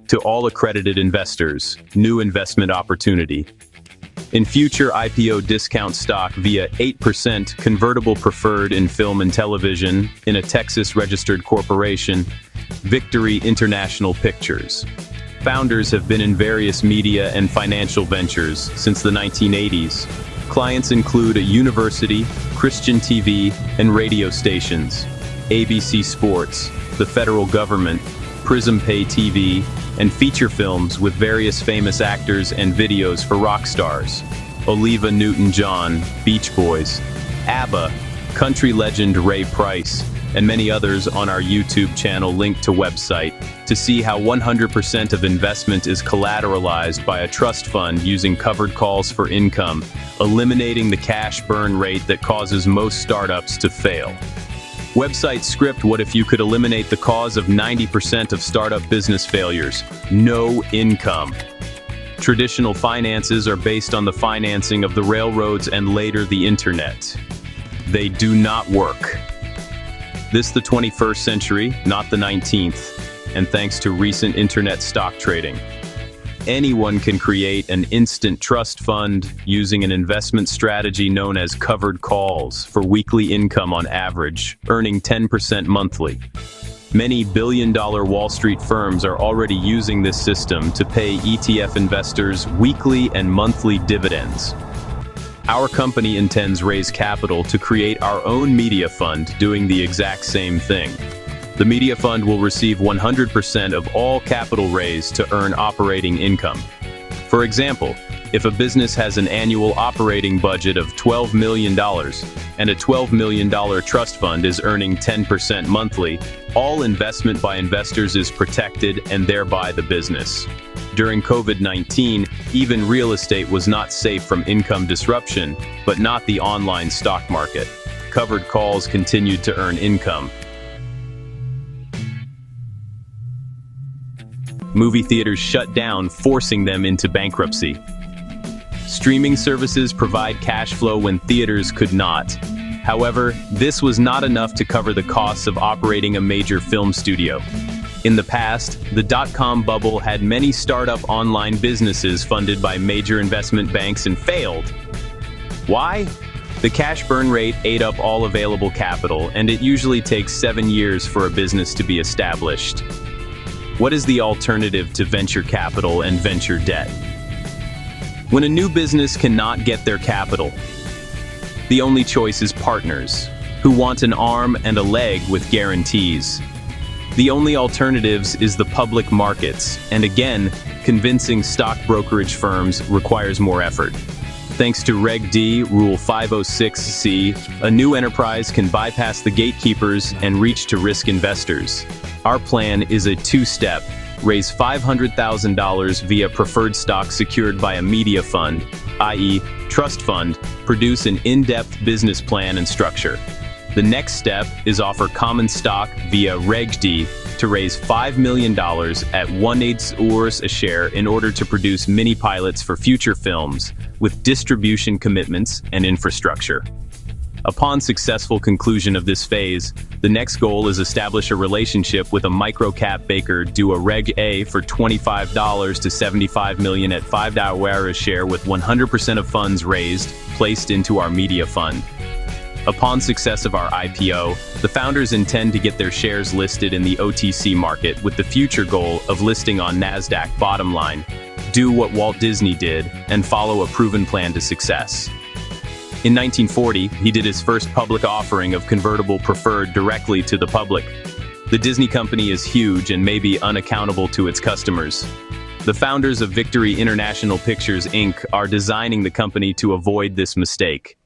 To all accredited investors, new investment opportunity. In future IPO discount stock via 8% convertible preferred in film and television in a Texas-registered corporation, Victory International Pictures. Founders have been in various media and financial ventures since the 1980s. Clients include a university, Christian TV and radio stations, ABC Sports, the federal government, Prism Pay TV, and feature films with various famous actors and videos for rock stars. Olivia Newton-John, Beach Boys, ABBA, country legend Ray Price, and many others on our YouTube channel linked to website to see how 100% of investment is collateralized by a trust fund using covered calls for income, eliminating the cash burn rate that causes most startups to fail. Website script: what if you could eliminate the cause of 90% of startup business failures? No income. Traditional finances are based on the financing of the railroads and later the internet. They do not work. This the 21st century, not the 19th, and thanks to recent internet stock trading. Anyone can create an instant trust fund using an investment strategy known as covered calls for weekly income on average, earning 10% monthly. Many billion-dollar Wall Street firms are already using this system to pay ETF investors weekly and monthly dividends. Our company intends raise capital to create our own media fund doing the exact same thing. The media fund will receive 100% of all capital raised to earn operating income. For example, if a business has an annual operating budget of $12 million and a $12 million trust fund is earning 10% monthly, all investment by investors is protected and thereby the business. During COVID-19, even real estate was not safe from income disruption, but not the online stock market. Covered calls continued to earn income. Movie theaters shut down, forcing them into bankruptcy. Streaming services provide cash flow when theaters could not. However, this was not enough to cover the costs of operating a major film studio. In the past, the dot-com bubble had many startup online businesses funded by major investment banks and failed. Why? The cash burn rate ate up all available capital, and it usually takes 7 years for a business to be established. What is the alternative to venture capital and venture debt? When a new business cannot get their capital, the only choice is partners, who want an arm and a leg with guarantees. The only alternatives is the public markets, and again, convincing stock brokerage firms requires more effort. Thanks to Reg D, Rule 506C, a new enterprise can bypass the gatekeepers and reach to risk investors. Our plan is a two-step: raise $500,000 via preferred stock secured by a media fund, i.e., trust fund, produce an in-depth business plan and structure. The next step is offer common stock via Reg D to raise $5 million at 1/8 Urs a share in order to produce mini pilots for future films with distribution commitments and infrastructure. Upon successful conclusion of this phase, the next goal is establish a relationship with a micro-cap baker, do a Reg A for $25 to $75 million at $5 a share with 100% of funds raised placed into our media fund. Upon success of our IPO, the founders intend to get their shares listed in the OTC market with the future goal of listing on NASDAQ. Bottom line, do what Walt Disney did and follow a proven plan to success. In 1940, he did his first public offering of convertible preferred directly to the public. The Disney company is huge and may be unaccountable to its customers. The founders of Victory International Pictures, Inc. are designing the company to avoid this mistake.